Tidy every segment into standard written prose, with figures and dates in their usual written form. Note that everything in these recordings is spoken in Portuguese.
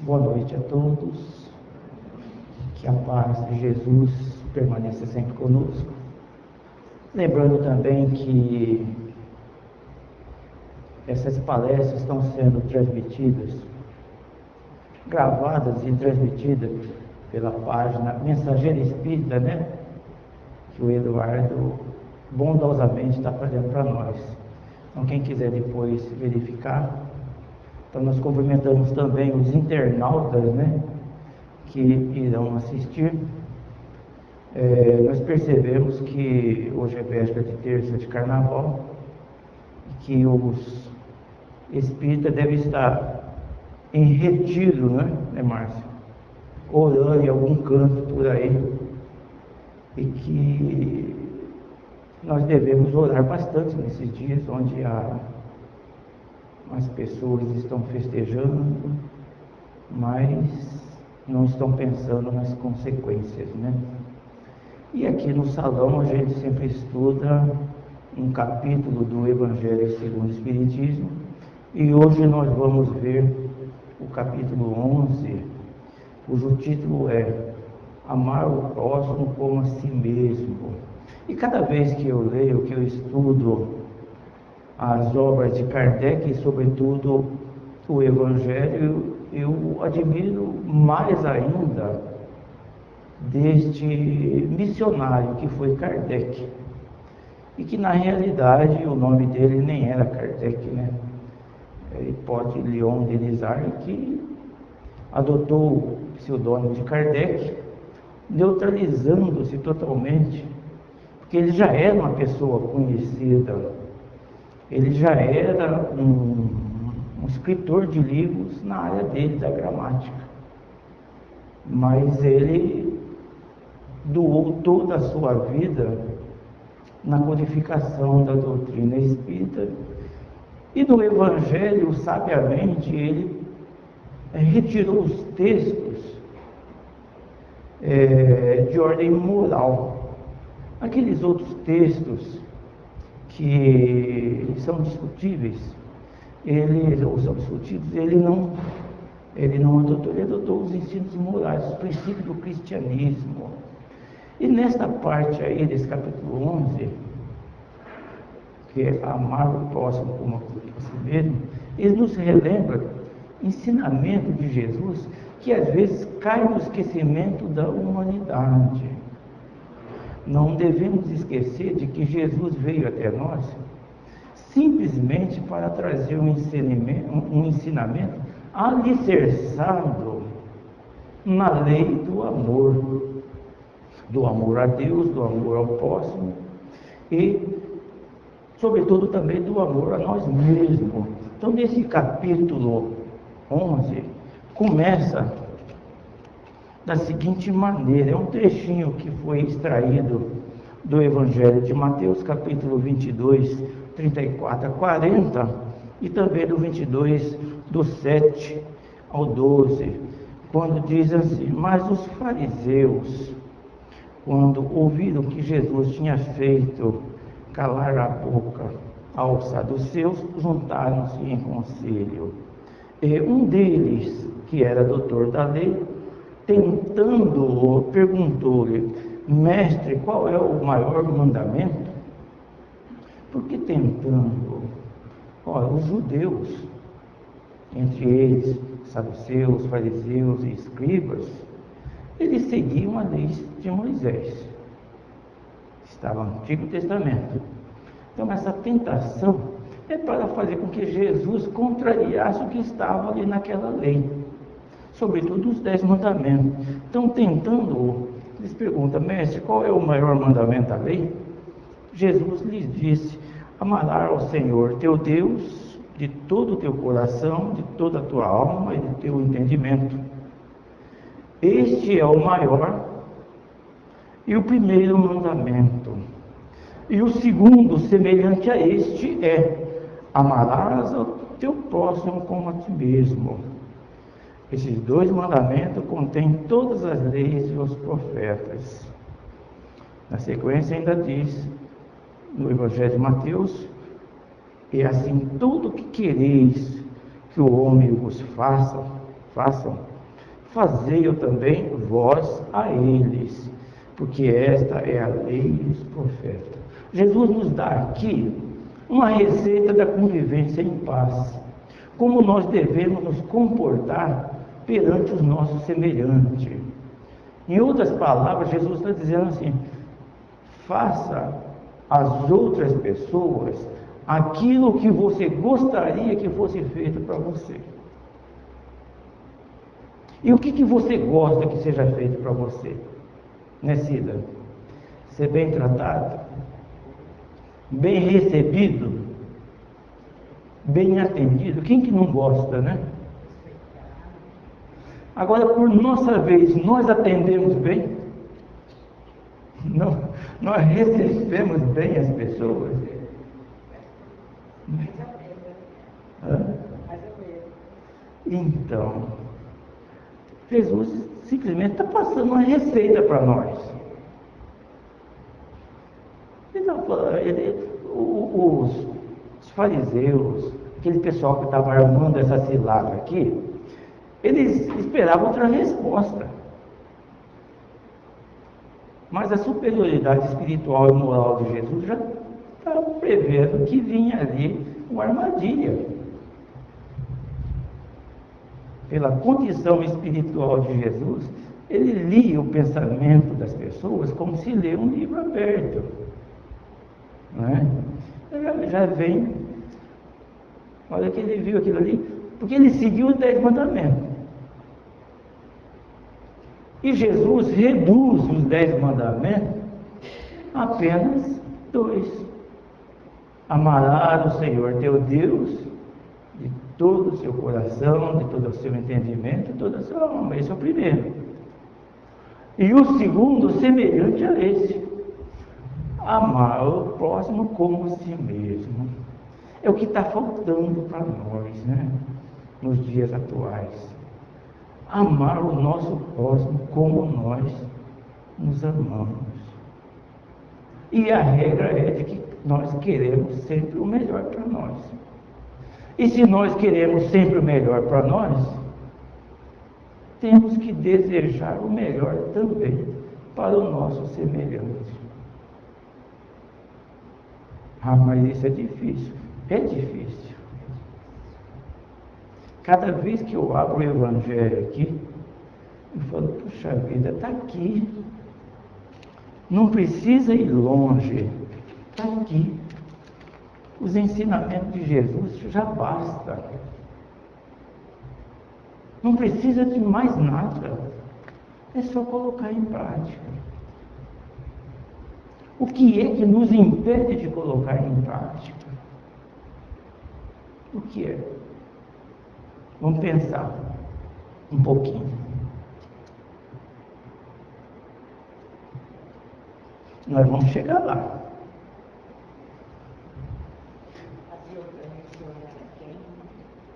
Boa noite a todos, que a paz de Jesus permaneça sempre conosco. Lembrando também que essas palestras estão sendo transmitidas, gravadas e transmitidas pela página Mensageiro Espírita, que o Eduardo bondosamente está fazendo para nós. Então, quem quiser depois verificar. Então, nós cumprimentamos também os internautas, que irão assistir. Nós percebemos que hoje é véspera de terça de carnaval, e que os espíritas devem estar em retiro, Márcio? Orando em algum canto por aí, e que nós devemos orar bastante nesses dias onde as pessoas estão festejando, mas não estão pensando nas consequências, E aqui no salão a gente sempre estuda um capítulo do Evangelho segundo o Espiritismo, e hoje nós vamos ver o capítulo 11, cujo título é Amar o Próximo como a Si Mesmo. E cada vez que eu leio, que eu estudo as obras de Kardec, e sobretudo o Evangelho, eu admiro mais ainda deste missionário que foi Kardec, e que na realidade o nome dele nem era Kardec, Hipólito Leon Denisard, que adotou o pseudônimo de Kardec, neutralizando-se totalmente, porque ele já era uma pessoa conhecida, ele já era um escritor de livros na área dele, da gramática, mas ele doou toda a sua vida na codificação da doutrina espírita, e no Evangelho, sabiamente, ele retirou os textos de ordem moral, aqueles outros textos que são discutíveis, ele não adotou, ele adotou os ensinos morais, os princípios do cristianismo. E nesta parte aí, desse capítulo 11, que é amar o próximo como a si mesmo, ele nos relembra ensinamento de Jesus que às vezes cai no esquecimento da humanidade. Não devemos esquecer de que Jesus veio até nós simplesmente para trazer um ensinamento alicerçado na lei do amor a Deus, do amor ao próximo e, sobretudo, também do amor a nós mesmos. Então, nesse capítulo 11, começa da seguinte maneira, é um trechinho que foi extraído do Evangelho de Mateus, capítulo 22, 34 a 40, e também do 22, do 7 ao 12, quando diz assim: mas os fariseus, quando ouviram que Jesus tinha feito calar a boca aos saduceus, juntaram-se em conselho. E um deles, que era doutor da lei, tentando-o, perguntou-lhe: mestre, qual é o maior mandamento? Porque tentando, os judeus, entre eles saduceus, fariseus e escribas, eles seguiam a lei de Moisés, estava no Antigo Testamento. Então essa tentação é para fazer com que Jesus contrariasse o que estava ali naquela lei, sobretudo os 10 mandamentos. Então, tentando, eles perguntam: mestre, qual é o maior mandamento da lei? Jesus lhes disse: amarás ao Senhor teu Deus de todo o teu coração, de toda a tua alma e do teu entendimento. Este é o maior e o primeiro mandamento. E o segundo, semelhante a este, é: amarás ao teu próximo como a ti mesmo. Esses 2 mandamentos contêm todas as leis e os profetas. Na sequência ainda diz, no Evangelho de Mateus: e assim tudo o que quereis que o homem vos façam, fazei-o também vós a eles, porque esta é a lei e os profetas. Jesus nos dá aqui uma receita da convivência em paz, como nós devemos nos comportar perante os nossos semelhantes. Em outras palavras, Jesus está dizendo assim: faça às outras pessoas aquilo que você gostaria que fosse feito para você. E o que você gosta que seja feito para você? Né, Cida? Ser bem tratado, bem recebido, bem atendido. Quem que não gosta, né? Agora, por nossa vez, nós atendemos bem? Não, nós recebemos bem as pessoas? Então, Jesus simplesmente está passando uma receita para nós. Os fariseus, aquele pessoal que estava armando essa cilada aqui, eles esperavam outra resposta. Mas a superioridade espiritual e moral de Jesus já estava prevendo que vinha ali uma armadilha. Pela condição espiritual de Jesus, ele lia o pensamento das pessoas como se lê um livro aberto. Não é? Ele já vem, olha que ele viu aquilo ali, porque ele seguiu os 10 mandamentos. E Jesus reduz os 10 mandamentos a apenas 2. Amarás o Senhor teu Deus de todo o seu coração, de todo o seu entendimento, de toda a sua alma. Esse é o primeiro. E o segundo, semelhante a esse: amar o próximo como a si mesmo. É o que está faltando para nós, né? Nos dias atuais. Amar o nosso próximo como nós nos amamos. E a regra é de que nós queremos sempre o melhor para nós. E se nós queremos sempre o melhor para nós, temos que desejar o melhor também para o nosso semelhante. Ah, mas isso é difícil. É difícil. Cada vez que eu abro o Evangelho aqui, eu falo: puxa vida, está aqui. Não precisa ir longe. Está aqui. Os ensinamentos de Jesus já basta. Não precisa de mais nada. É só colocar em prática. O que é que nos impede de colocar em prática? O que é? Vamos pensar um pouquinho. Nós vamos chegar lá.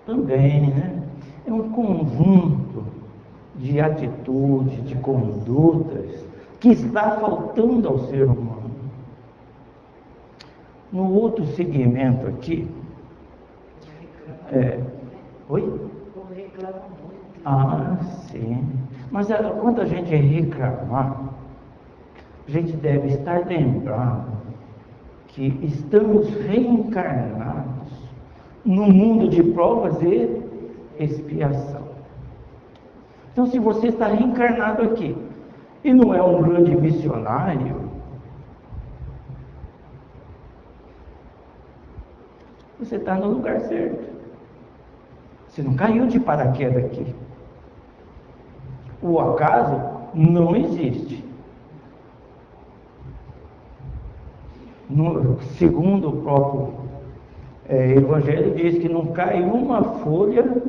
Também, né? É um conjunto de atitudes, de condutas que está faltando ao ser humano. No outro segmento aqui, oi? Ah, sim. Mas quando a gente reclamar, a gente deve estar lembrando que estamos reencarnados no mundo de provas e expiação. Então, se você está reencarnado aqui e não é um grande missionário, você está no lugar certo. Você não caiu de paraquedas aqui. O acaso não existe. Segundo o próprio Evangelho, diz que não cai uma folha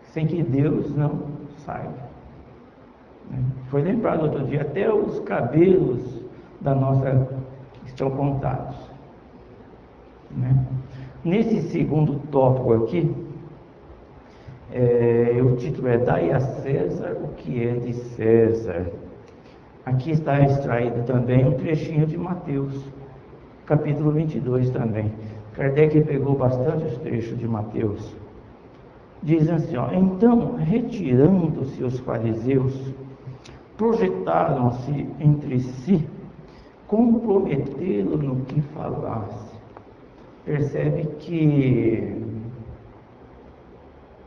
sem que Deus não saiba. Foi lembrado outro dia, até os cabelos da nossa estão contados. Nesse segundo tópico aqui, o título é: dai a César o que é de César. Aqui está extraído também um trechinho de Mateus, capítulo 22 também. Kardec pegou bastante os trechos de Mateus. Diz assim, ó, então, retirando-se os fariseus, projetaram-se entre si, comprometê-lo no que falasse. Percebe que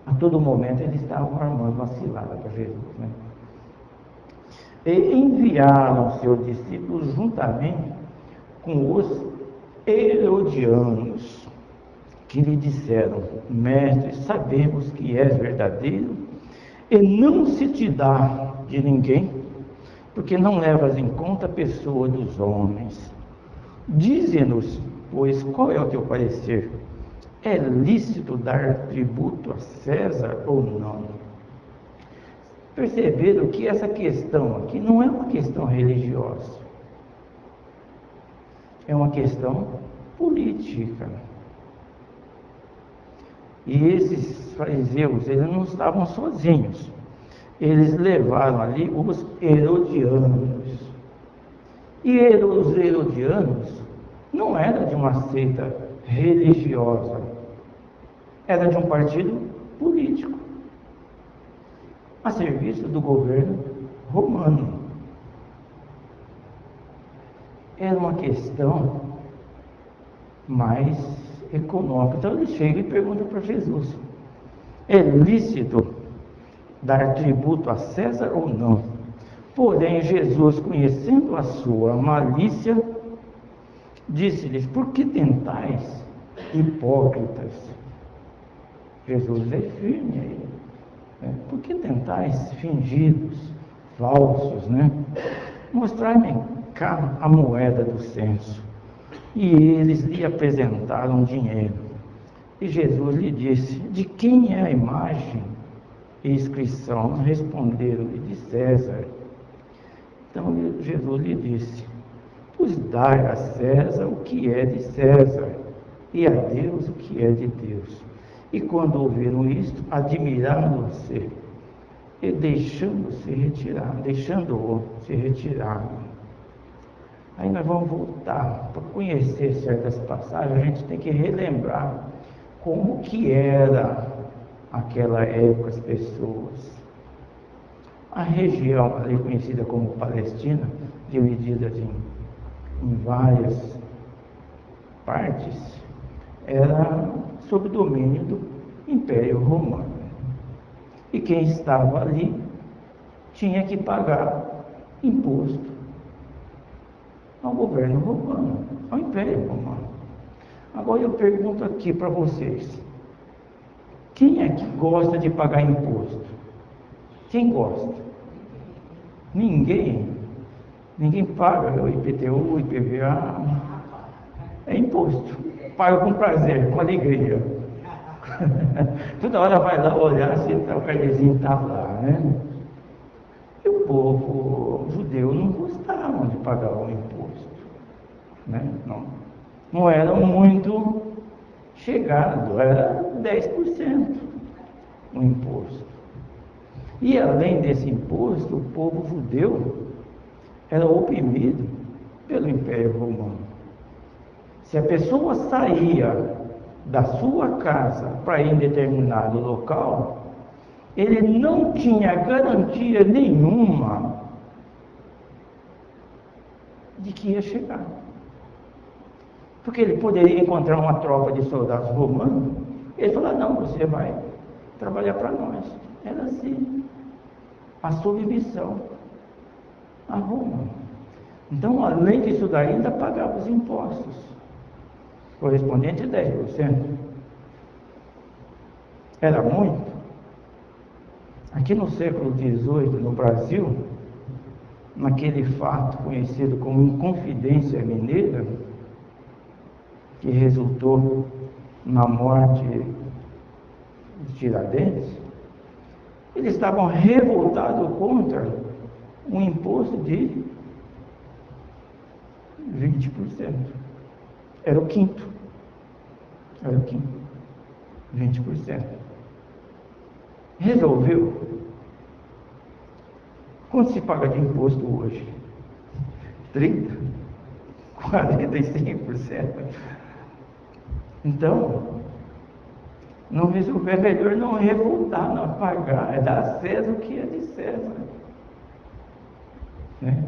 a todo momento eles estavam armando uma cilada para Jesus, né? E enviaram seus discípulos juntamente com os herodianos, que lhe disseram: Mestre, sabemos que és verdadeiro e não se te dá de ninguém, porque não levas em conta a pessoa dos homens. Dize-nos, pois, qual é o teu parecer? É lícito dar tributo a César ou não? Perceberam que essa questão aqui não é uma questão religiosa, é uma questão política. E esses fariseus, eles não estavam sozinhos, eles levaram ali os herodianos. E os herodianos não eram de uma seita religiosa, era de um partido político, a serviço do governo romano. Era uma questão mais econômica. Então ele chega e pergunta para Jesus: é lícito dar tributo a César ou não? Porém, Jesus, conhecendo a sua malícia, disse-lhes: por que tentais, hipócritas? Jesus é firme aí. Por que tentais, fingidos, falsos, né? Mostrai-me cá a moeda do censo. E eles lhe apresentaram dinheiro. E Jesus lhe disse: de quem é a imagem e inscrição? Responderam-lhe: de César. Então Jesus lhe disse: pois dai a César o que é de César, e a Deus o que é de Deus. E quando ouviram isto, admiraram-se, e deixando-o se retiraram. Aí nós vamos voltar para conhecer certas passagens. A gente tem que relembrar como que era aquela época as pessoas. A região ali conhecida como Palestina, dividida em várias partes, era sob domínio do Império Romano. E quem estava ali tinha que pagar imposto ao governo romano, ao Império Romano. Agora eu pergunto aqui para vocês: quem é que gosta de pagar imposto? Quem gosta? Ninguém. Ninguém paga o IPTU, o IPVA. É imposto. Paga com prazer, com alegria. Toda hora vai lá olhar se o carnezinho está lá, né? E o povo judeu não gostava de pagar o imposto, né? Não era muito chegado, era 10% o imposto. E além desse imposto, o povo judeu era oprimido pelo Império Romano. Se a pessoa saía da sua casa para ir em determinado local, ele não tinha garantia nenhuma de que ia chegar. Porque ele poderia encontrar uma tropa de soldados romanos, ele falou: não, você vai trabalhar para nós. Era assim, a submissão a Roma. Então, além disso daí, ainda pagava os impostos, correspondente a 10%. Era muito. Aqui no século XVIII, no Brasil, naquele fato conhecido como Inconfidência Mineira, que resultou na morte de Tiradentes, eles estavam revoltados contra um imposto de 20%. Era o quinto. 20%. Resolveu. Quanto se paga de imposto hoje? 30%? 45%? Então, Não resolver, é melhor não revoltar, não pagar, é dar a César o que é de César. Né?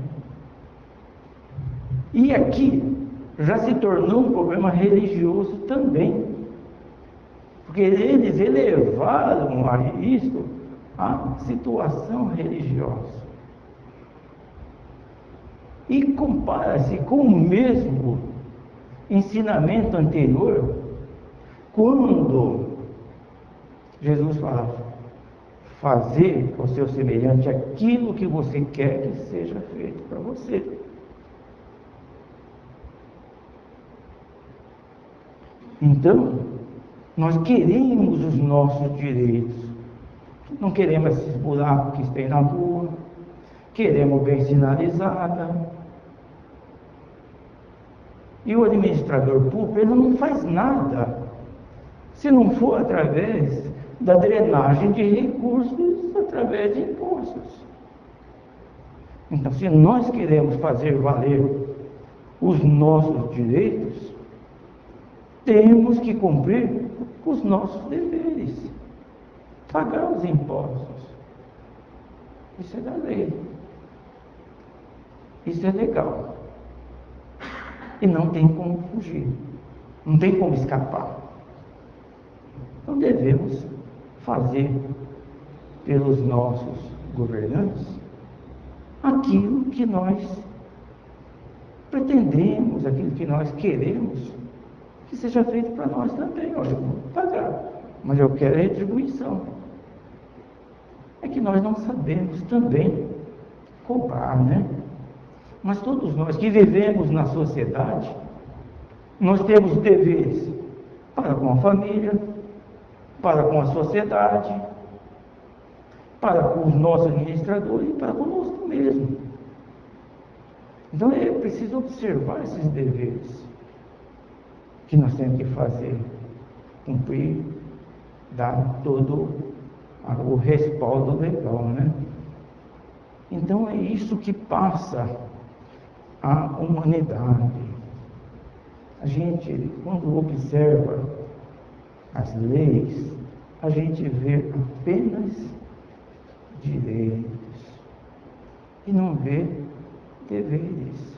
E aqui já se tornou um problema religioso também, porque eles elevaram a isso a situação religiosa. E compara-se com o mesmo ensinamento anterior, quando Jesus fala: fazer ao seu semelhante aquilo que você quer que seja feito para você. Então, nós queremos os nossos direitos, não queremos esses buracos que tem na rua, queremos bem sinalizada. E o administrador público, ele não faz nada se não for através da drenagem de recursos, através de impostos. Então, se nós queremos fazer valer os nossos direitos, temos que cumprir os nossos deveres, pagar os impostos. Isso é da lei. Isso é legal. E não tem como fugir, não tem como escapar. Então devemos fazer pelos nossos governantes aquilo que nós pretendemos, aquilo que nós queremos que seja feito para nós também. Olha, eu vou pagar, mas eu quero a retribuição. É que nós não sabemos também cobrar, né? Mas todos nós que vivemos na sociedade, nós temos deveres para com a família, para com a sociedade, para com os nossos administradores e para conosco mesmo. Então é preciso observar esses deveres que nós temos que fazer, cumprir, dar todo o respaldo legal, né? Então é isso que passa a humanidade. A gente, quando observa as leis, a gente vê apenas direitos e não vê deveres.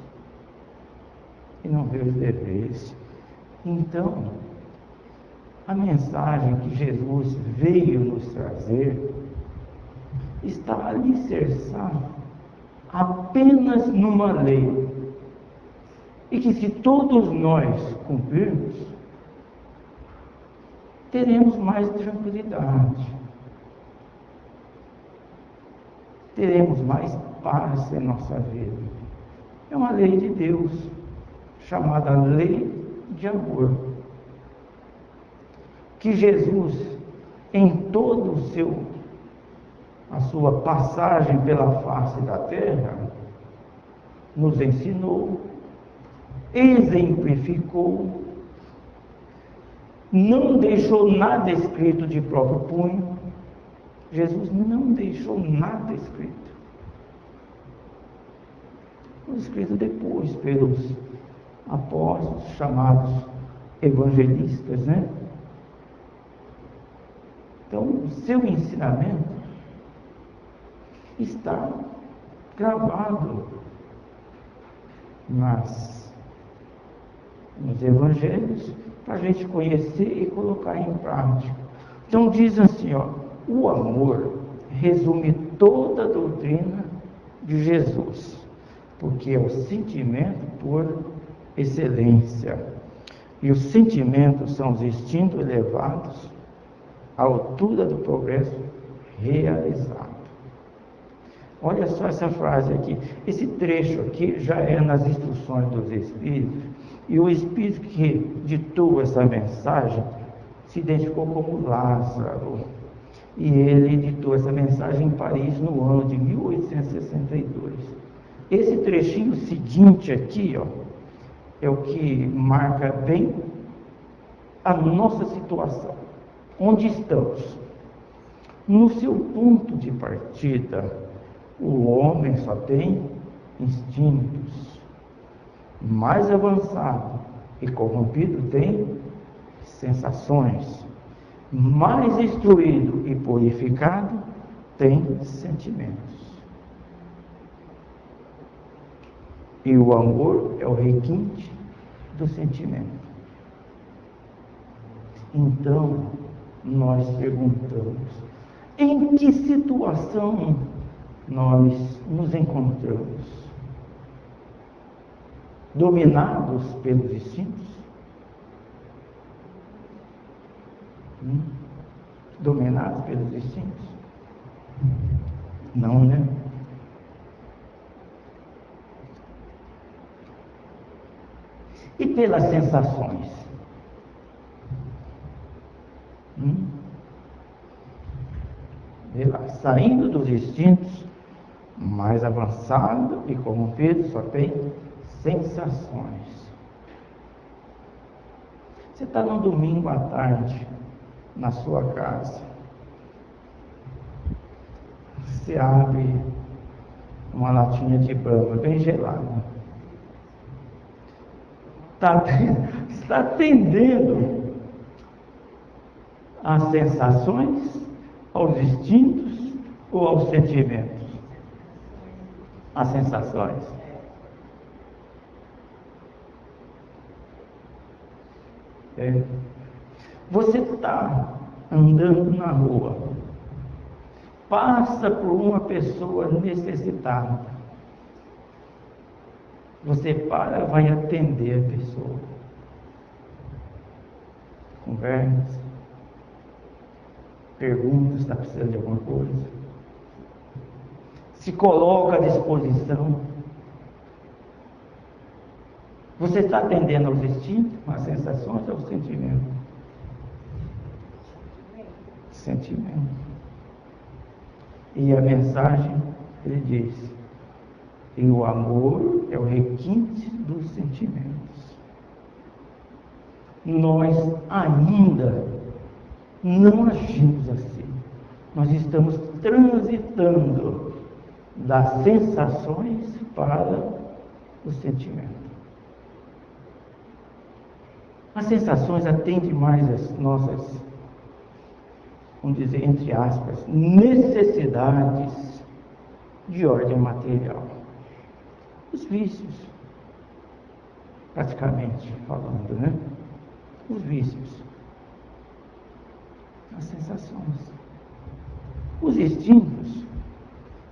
E não vê os deveres. Então, a mensagem que Jesus veio nos trazer está alicerçada apenas numa lei, e que se todos nós cumprirmos, teremos mais tranquilidade, teremos mais paz em nossa vida. É uma lei de Deus, chamada lei de amor, que Jesus, em todo a sua passagem pela face da terra, nos ensinou, exemplificou, não deixou nada escrito de próprio punho. Jesus não deixou nada escrito. Foi escrito depois pelos apóstolos, chamados evangelistas, né? Então, o seu ensinamento está gravado nos evangelhos, para a gente conhecer e colocar em prática. Então diz assim, ó, o amor resume toda a doutrina de Jesus, porque é o sentimento por excelência, e os sentimentos são os instintos elevados à altura do progresso realizado. Olha só essa frase aqui. Esse trecho aqui já é nas instruções dos Espíritos, e o Espírito que ditou essa mensagem se identificou como Lázaro, e ele ditou essa mensagem em Paris no ano de 1862. Esse trechinho seguinte aqui, ó, é o que marca bem a nossa situação. Onde estamos? No seu ponto de partida, o homem só tem instintos. Mais avançado e corrompido tem sensações. mais instruído e purificado, tem sentimentos. E o amor é o requinte do sentimento. Então, nós perguntamos, em que situação nós nos encontramos? Dominados pelos instintos? Dominados pelos instintos? Não, né? E pelas sensações? Vê lá, saindo dos instintos, mais avançado e corrompido, só tem sensações. Você está num domingo à tarde, na sua casa, você abre uma latinha de Brahma bem gelada, está atendendo às sensações, aos instintos ou aos sentimentos? Às sensações. Você está andando na rua, passa por uma pessoa necessitada, você vai atender a pessoa, conversa, pergunta se está precisando de alguma coisa, se coloca à disposição. Você está atendendo aos instintos, às sensações, aos sentimentos? Sentimento. E a mensagem, ele diz, e o amor é o requinte dos sentimentos. Nós ainda não agimos assim. Nós estamos transitando das sensações para o sentimento. As sensações atendem mais as nossas, vamos dizer, entre aspas, necessidades de ordem material. Os vícios, praticamente falando, né? Os vícios. As sensações. Os instintos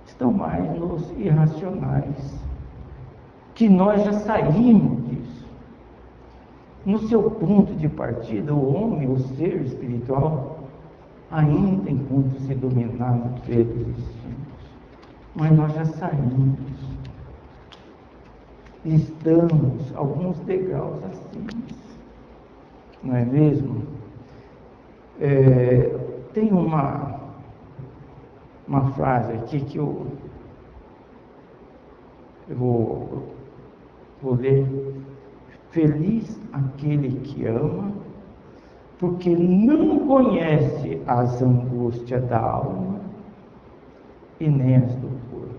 estão mais nos irracionais, que nós já saímos disso. No seu ponto de partida, o homem, o ser espiritual, ainda encontra-se dominado pelos instintos. Mas nós já saímos. Estamos alguns degraus acima. Não é mesmo? Tem uma frase aqui que eu vou ler. Feliz aquele que ama, porque não conhece as angústias da alma e nem as do corpo.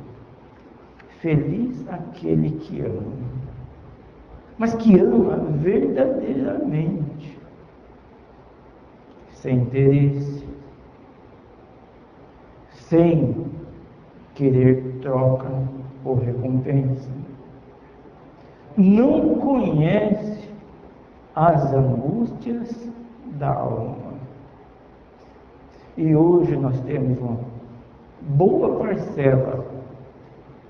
Feliz aquele que ama, mas que ama verdadeiramente, sem interesse, sem querer troca ou recompensa. Não conhece as angústias da alma. E hoje nós temos uma boa parcela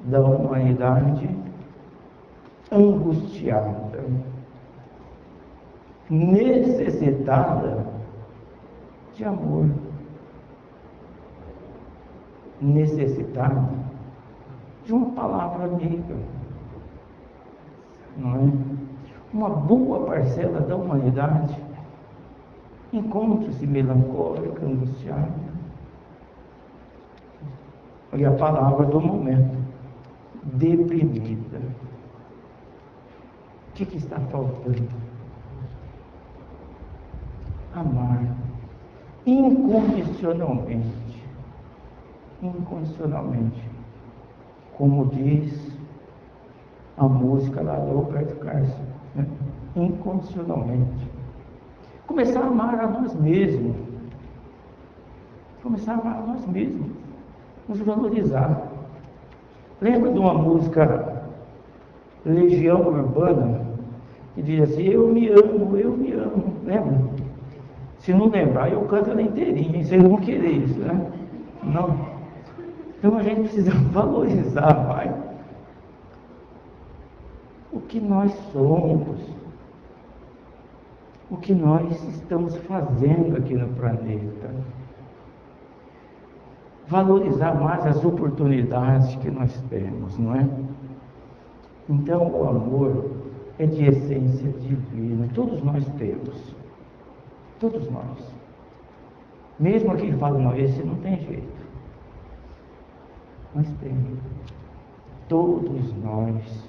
da humanidade angustiada, necessitada de amor, necessitada de uma palavra amiga. Não é? Uma boa parcela da humanidade encontra-se melancólica, angustiada. E a palavra do momento, deprimida. O que está faltando? Amar incondicionalmente. Incondicionalmente. Como diz a música lá do Roberto Carlos, né? Incondicionalmente. Começar a amar a nós mesmos, Começar a amar nós mesmos, nos valorizar. Lembra de uma música Legião Urbana, que diz assim, eu me amo, lembra? Se não lembrar, eu canto ela inteirinha, vocês vão querer isso, né? Não. Então a gente precisa valorizar, Pai, o que nós somos, o que nós estamos fazendo aqui no planeta. Valorizar mais as oportunidades que nós temos, não é? Então o amor é de essência divina, todos nós temos, todos nós. Mesmo aquele que fala, não, esse não tem jeito. Mas tem. Todos nós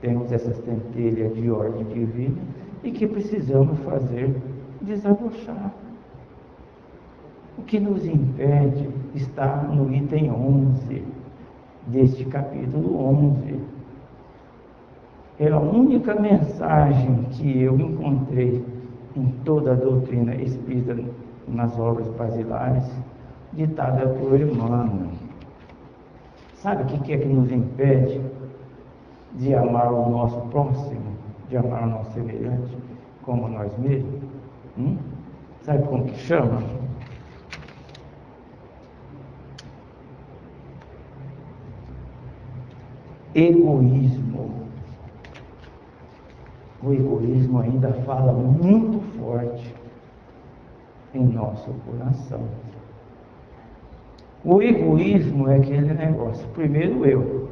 temos essa centelha de ordem divina e que precisamos fazer desabrochar. O que nos impede está no item 11 deste capítulo 11. É a única mensagem que eu encontrei em toda a doutrina espírita nas obras basilares, ditada por Emmanuel. Sabe o que é que nos impede de amar o nosso próximo, de amar o nosso semelhante como nós mesmos? Sabe como que chama? Egoísmo. O egoísmo ainda fala muito forte em nosso coração. O egoísmo é aquele negócio, primeiro eu,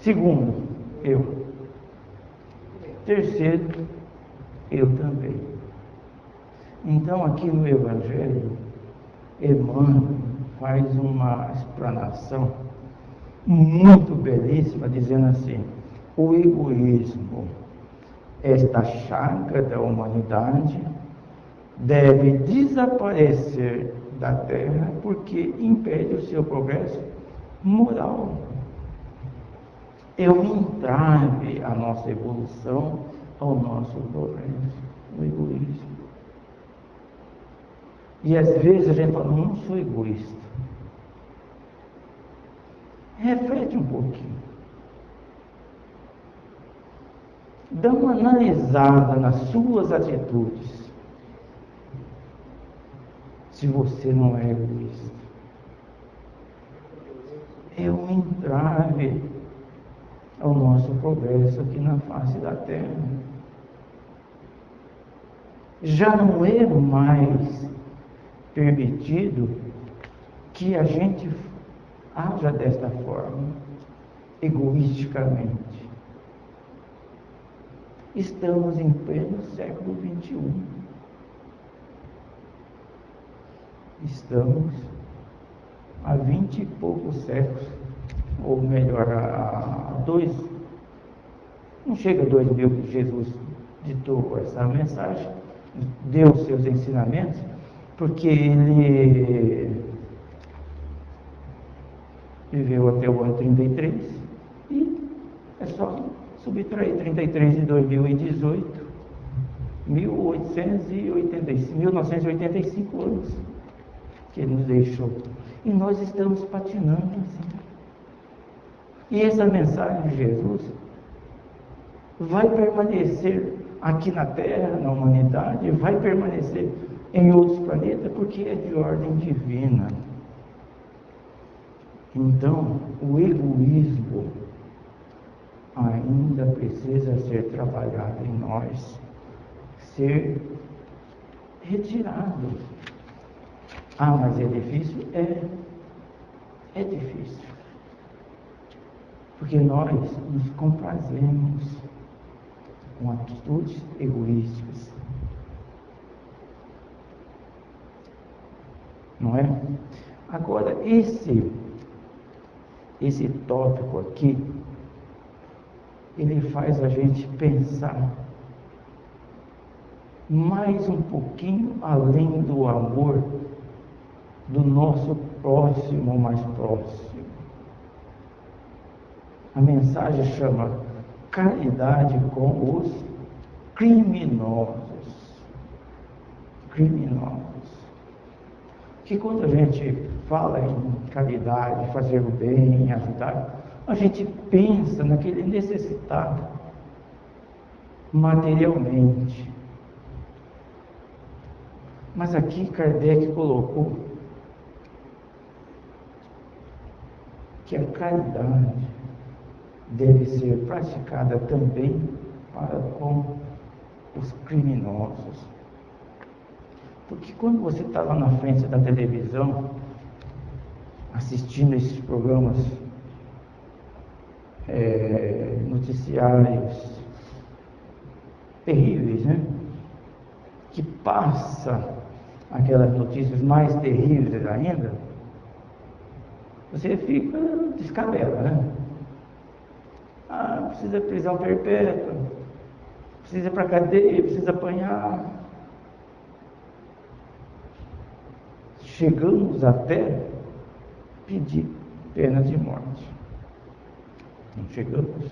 segundo eu, terceiro eu também. Então aqui no Evangelho, Emmanuel faz uma explanação muito belíssima, dizendo assim, o egoísmo, esta chaga da humanidade, deve desaparecer da Terra porque impede o seu progresso moral. É um entrave à nossa evolução, ao nosso progresso, o egoísmo. E às vezes a gente fala, não sou egoísta. Reflete um pouquinho. Dá uma analisada nas suas atitudes. Se você não é egoísta. É um entrave ao nosso progresso aqui na face da Terra. Já não é mais permitido que a gente haja desta forma, egoisticamente. Estamos em pleno século XXI. Estamos há 20 e poucos séculos, ou melhor, não chega a 2000 que Jesus ditou essa mensagem, deu os seus ensinamentos, porque ele viveu até o ano 33, e é só subtrair 33 de 2018, 1985 anos que ele nos deixou. E nós estamos patinando assim. E essa mensagem de Jesus vai permanecer aqui na Terra, na humanidade, vai permanecer em outros planetas, porque é de ordem divina. Então, o egoísmo ainda precisa ser trabalhado em nós, ser retirado. Ah, mas é difícil? É difícil. Porque nós nos comprazemos com atitudes egoísticas. Não é? Agora, esse tópico aqui, ele faz a gente pensar mais um pouquinho além do amor do nosso próximo mais próximo. A mensagem chama caridade com os criminosos. Criminosos. que quando a gente fala em caridade, fazer o bem, ajudar, a gente pensa naquele necessitado materialmente. Mas aqui Kardec colocou que a caridade deve ser praticada também para com os criminosos. Porque quando você está lá na frente da televisão, assistindo esses programas noticiários terríveis, né? Que passa aquelas notícias mais terríveis ainda, você fica descabela, né? Precisa de prisão perpétua, precisa ir para a cadeia, precisa apanhar. Chegamos até pedir pena de morte. Não chegamos.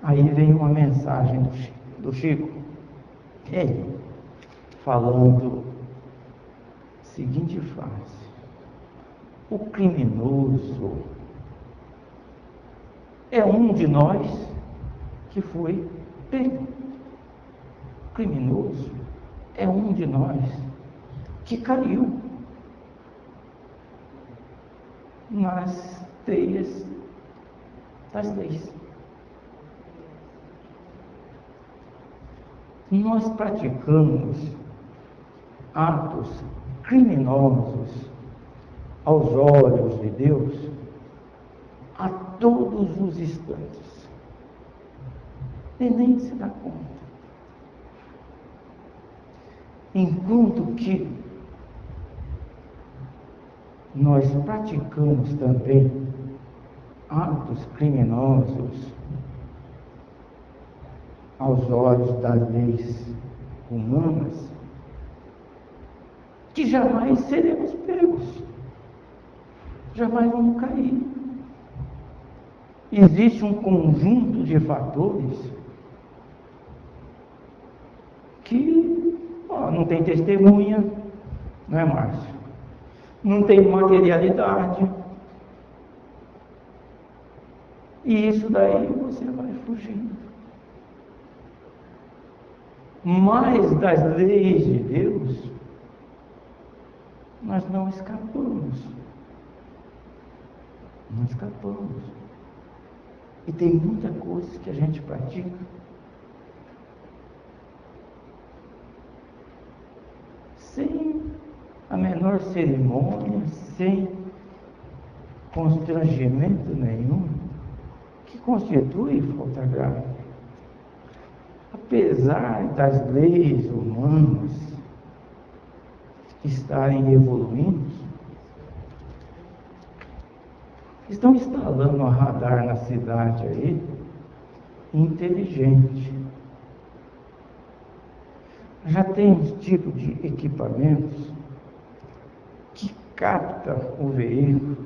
Aí vem uma mensagem do Chico, ele falando a seguinte frase: o criminoso é um de nós que foi pego. O criminoso é um de nós que caiu nas teias das leis. Nós praticamos atos criminosos aos olhos de Deus a todos os instantes. E nem se dá conta. Enquanto que nós praticamos também atos criminosos aos olhos das leis humanas, que jamais seremos pegos, jamais vamos cair. Existe um conjunto de fatores que não tem testemunha, não é, Márcio? Não tem materialidade. E isso daí você vai fugindo. Mas das leis de Deus, nós não escapamos. Não escapamos. E tem muita coisa que a gente pratica sem a menor cerimônia, sem constrangimento nenhum, que constitui falta grave. Apesar das leis humanas estarem evoluindo, estão instalando um radar na cidade aí, inteligente. Já tem um tipo de equipamentos que capta o veículo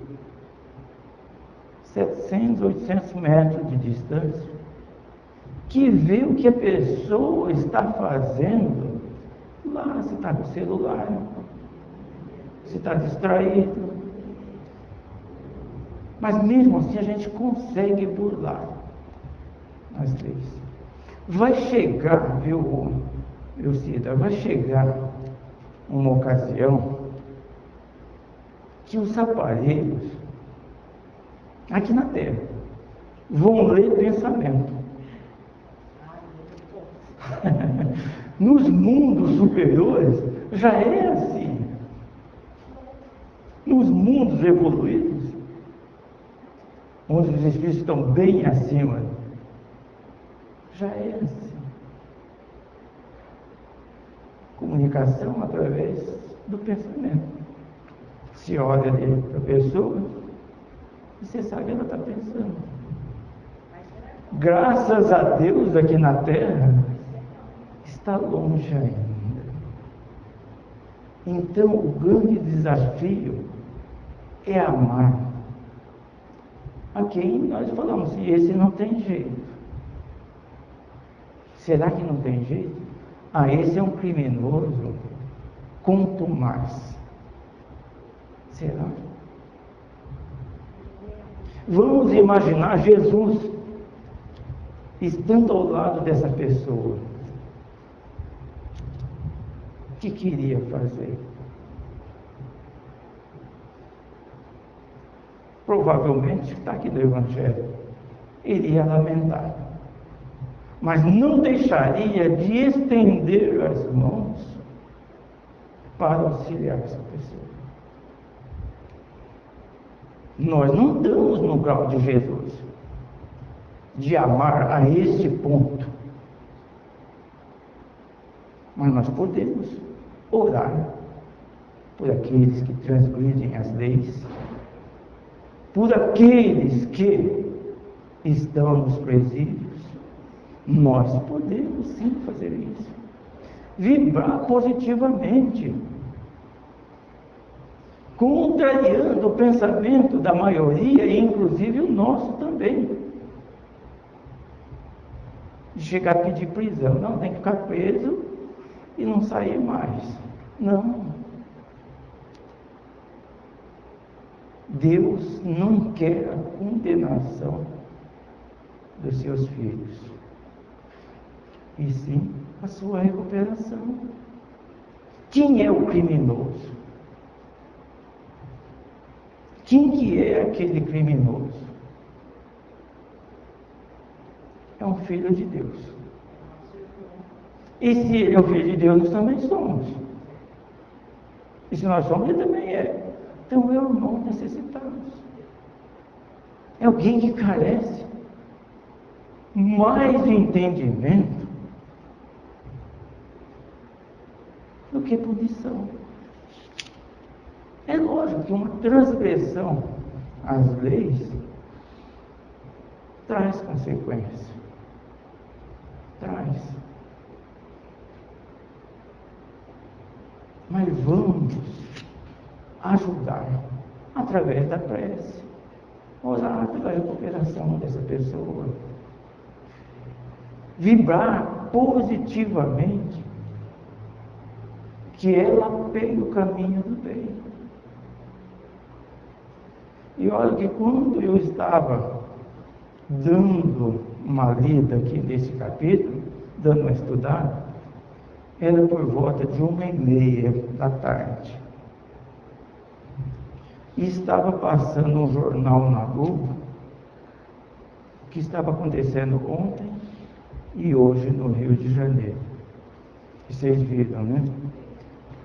700, 800 metros de distância, que vê o que a pessoa está fazendo lá, se está com o celular, se está distraído. Mas mesmo assim a gente consegue burlar as leis. Vai chegar, viu, Cida, vai chegar uma ocasião que os aparelhos aqui na Terra vão ler pensamento. Nos mundos superiores já é assim. Nos mundos evoluídos, onde os espíritos estão bem acima, já é assim. Comunicação através do pensamento. Se olha ali para a pessoa, você sabe o que ela está pensando. Graças a Deus, aqui na Terra, está longe ainda. Então, o grande desafio é amar a quem nós falamos, e esse não tem jeito. Será que não tem jeito? Esse é um criminoso, quanto mais. Será? Vamos imaginar Jesus estando ao lado dessa pessoa. O que queria fazer? Provavelmente, está aqui no Evangelho, iria lamentar, mas não deixaria de estender as mãos para auxiliar essa pessoa. Nós não estamos no grau de Jesus, de amar a este ponto, mas nós podemos orar por aqueles que transgridem as leis, por aqueles que estão nos presídios. Nós podemos sim fazer isso, vibrar positivamente, contrariando o pensamento da maioria, e inclusive o nosso também, de chegar a pedir prisão. Não, tem que ficar preso e não sair mais. Não. Deus não quer a condenação dos seus filhos, e sim a sua recuperação. Quem é o criminoso? Quem que é aquele criminoso? É um filho de Deus. E se ele é o filho de Deus, nós também somos. E se nós somos, ele também é. Então é o irmão necessitado. É alguém que carece mais de entendimento do que punição. É lógico que uma transgressão às leis traz consequência. Traz. Mas vamos ajudar através da prece, orar pela recuperação dessa pessoa, vibrar positivamente que ela pegue o caminho do bem. E olha que quando eu estava dando uma lida aqui nesse capítulo, dando uma estudada, era por volta de 1h30 da tarde. E estava passando um jornal na Globo, que estava acontecendo ontem e hoje no Rio de Janeiro. Vocês viram, né?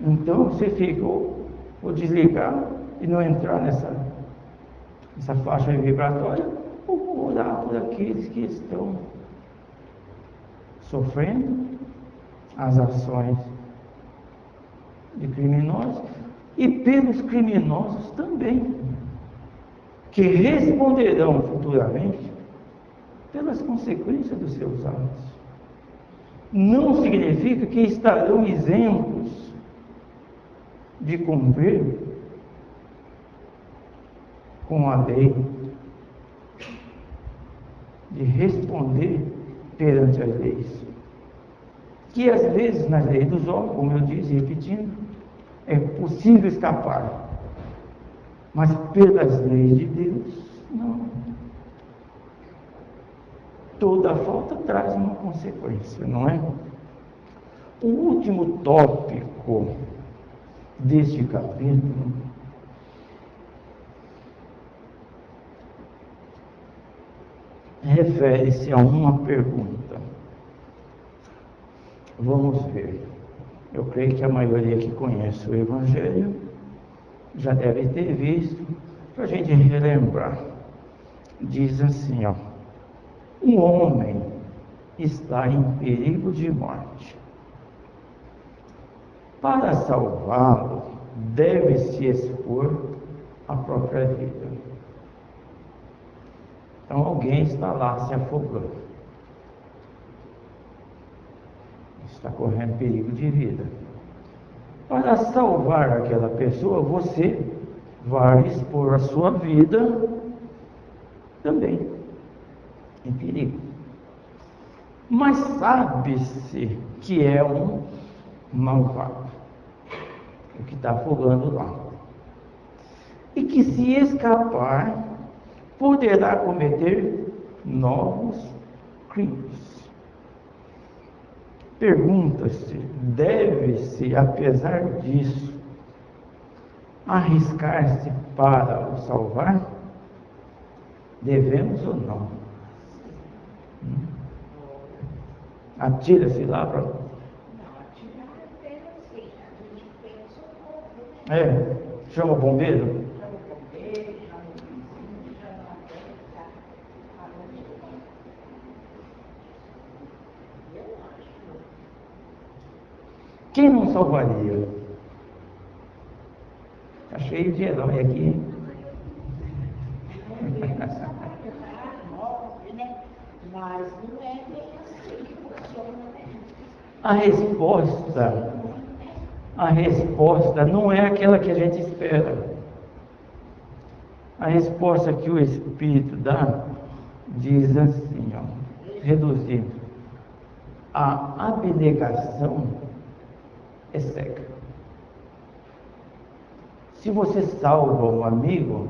Então você fica, vou desligar e não entrar nessa faixa vibratória, ou vou orar por aqueles que estão sofrendo as ações de criminosos, e pelos criminosos também, que responderão futuramente pelas consequências dos seus atos. Não significa que estarão isentos de cumprir com a lei, de responder perante as leis, que às vezes nas leis dos homens, como eu disse, repetindo, é possível escapar, mas pelas leis de Deus, não. Toda falta traz uma consequência, não é? O último tópico deste capítulo refere-se a uma pergunta. Vamos ver. Eu creio que a maioria que conhece o Evangelho já deve ter visto, para a gente relembrar. Diz assim, ó: um homem está em perigo de morte. Para salvá-lo, deve-se expor a própria vida. Então alguém está lá se afogando, está correndo perigo de vida. Para salvar aquela pessoa, você vai expor a sua vida também em perigo. Mas sabe-se que é um malvado. o que está afogando lá. E que se escapar, poderá cometer novos crimes. Pergunta-se, deve-se, apesar disso, arriscar-se para o salvar? Devemos ou não? Atira-se lá para... Chama o bombeiro? Quem não salvaria? Está cheio de herói aqui, hein? Mas não é bem assim que funciona, né? A resposta não é aquela que a gente espera. A resposta que o Espírito dá diz assim, reduzindo: a abnegação é cega. Se você salva um amigo,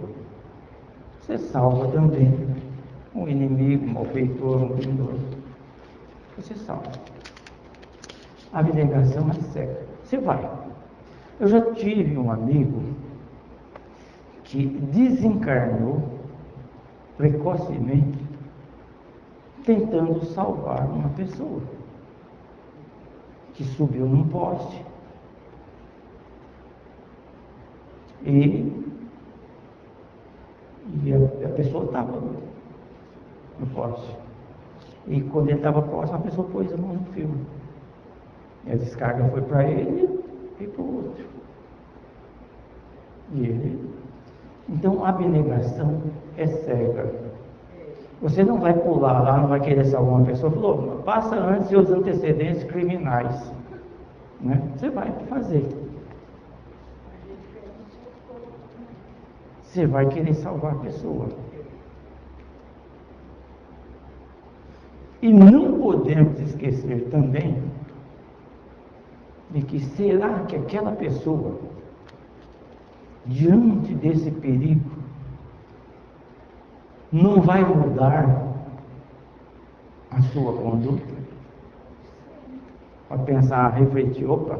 você salva também um inimigo, um malfeitor, um criminoso. Você salva. A abnegação é cega. Você vai. Eu já tive um amigo que desencarnou precocemente tentando salvar uma pessoa que subiu num poste e a pessoa estava no poste. E quando ele estava próximo, a pessoa pôs a mão no fio. E a descarga foi para ele e para o outro. E ele... Então, a abnegação é cega. Você não vai pular lá, não vai querer salvar uma pessoa. Falou, passa antes seus antecedentes criminais. Né? Você vai fazer. Você vai querer salvar a pessoa. E não podemos esquecer também de que será que aquela pessoa, diante desse perigo, não vai mudar a sua conduta? Para pensar, refletir, opa,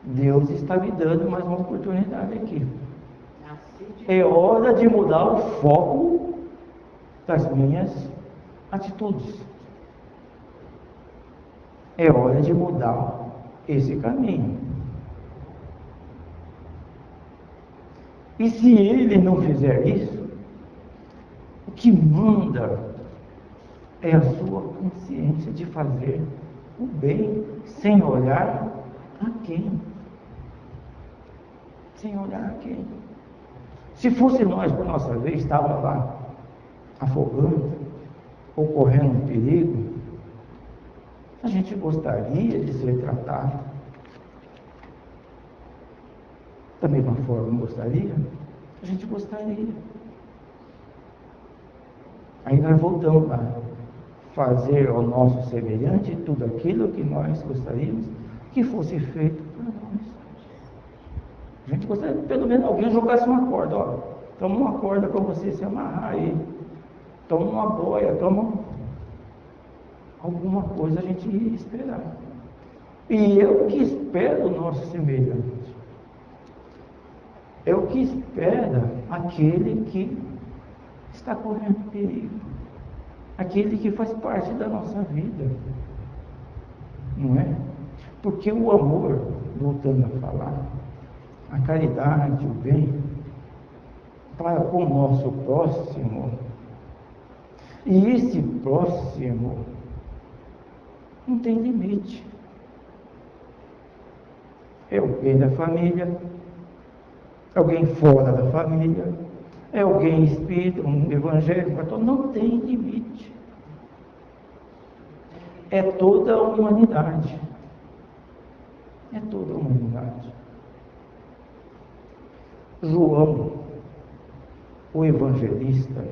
Deus está me dando mais uma oportunidade aqui. É hora de mudar o foco das minhas atitudes. É hora de mudar esse caminho. E se ele não fizer isso, o que manda é a sua consciência de fazer o bem, sem olhar a quem. Sem olhar a quem. Se fosse nós, por nossa vez, estava lá, afogando, ou correndo um perigo, a gente gostaria de ser tratado. Da mesma forma, gostaria? A gente gostaria. Aí nós voltamos a fazer ao nosso semelhante tudo aquilo que nós gostaríamos que fosse feito por nós. A gente gostaria que pelo menos alguém jogasse uma corda. Ó, toma uma corda para você se amarrar aí. Toma uma boia, toma alguma coisa a gente ia esperar. E é o que espera o nosso semelhante. É o que espera aquele que está correndo perigo. Aquele que faz parte da nossa vida. Não é? Porque o amor, voltando a falar, a caridade, o bem, para com o nosso próximo, e esse próximo não tem limite. É alguém da família, é alguém fora da família, é alguém espírita, um evangélico, não tem limite. É toda a humanidade. É toda a humanidade. João, o evangelista,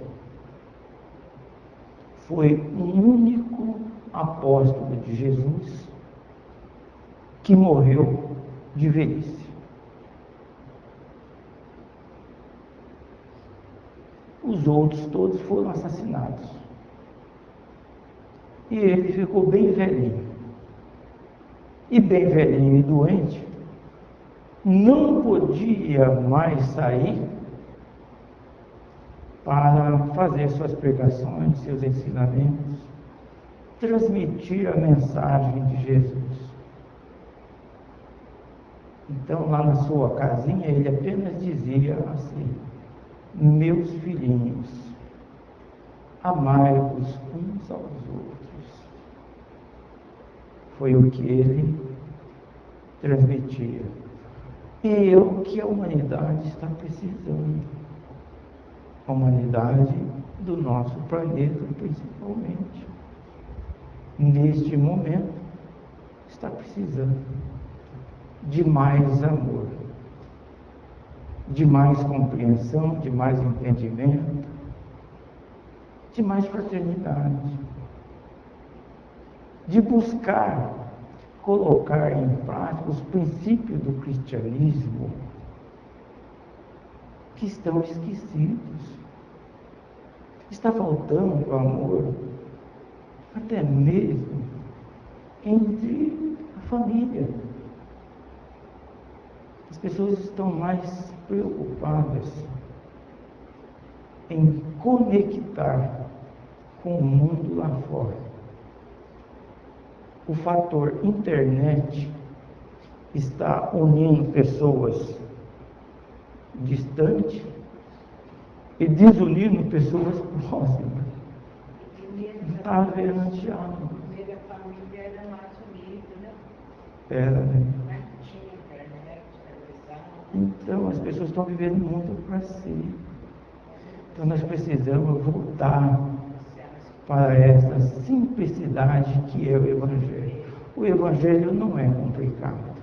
foi o único apóstolo de Jesus que morreu de velhice. os outros todos foram assassinados. E ele ficou bem velhinho. E bem velhinho e doente, não podia mais sair para fazer suas pregações, seus ensinamentos, transmitir a mensagem de Jesus. Então, lá na sua casinha, ele apenas dizia assim: meus filhinhos, amai-vos uns aos outros. Foi o que ele transmitia. E é o que a humanidade está precisando. A humanidade do nosso planeta, principalmente. Neste momento, está precisando de mais amor, de mais compreensão, de mais entendimento, de mais fraternidade, de buscar colocar em prática os princípios do cristianismo que estão esquecidos. Está faltando o amor, até mesmo entre a família. As pessoas estão mais preocupadas em conectar com o mundo lá fora. O fator internet está unindo pessoas distantes e desunindo pessoas próximas. Não está havendo diálogo. Primeira família era mais unida, né? Era, né? Mas tinha internet, televisão. Então as pessoas estão vivendo muito para si. Então nós precisamos voltar para essa simplicidade que é o Evangelho. O Evangelho não é complicado.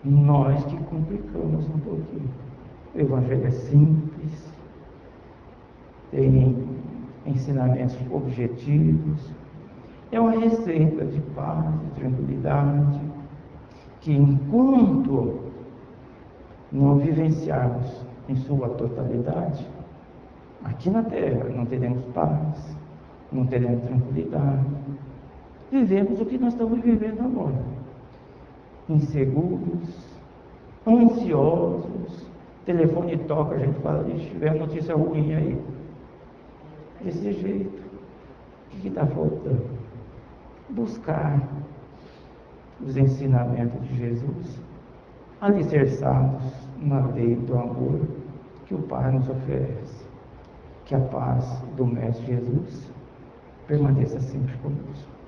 Nós que complicamos um pouquinho. O Evangelho é simples, tem ensinamentos objetivos, é uma receita de paz, de tranquilidade, que enquanto não vivenciarmos em sua totalidade, aqui na Terra não teremos paz, não teremos tranquilidade. Vivemos o que nós estamos vivendo agora. Inseguros, ansiosos, telefone toca, a gente fala, se tiver notícia ruim aí. Desse jeito. O que está faltando? Buscar os ensinamentos de Jesus, alicerçados na lei do amor que o Pai nos oferece. Que a paz do Mestre Jesus permaneça sempre conosco.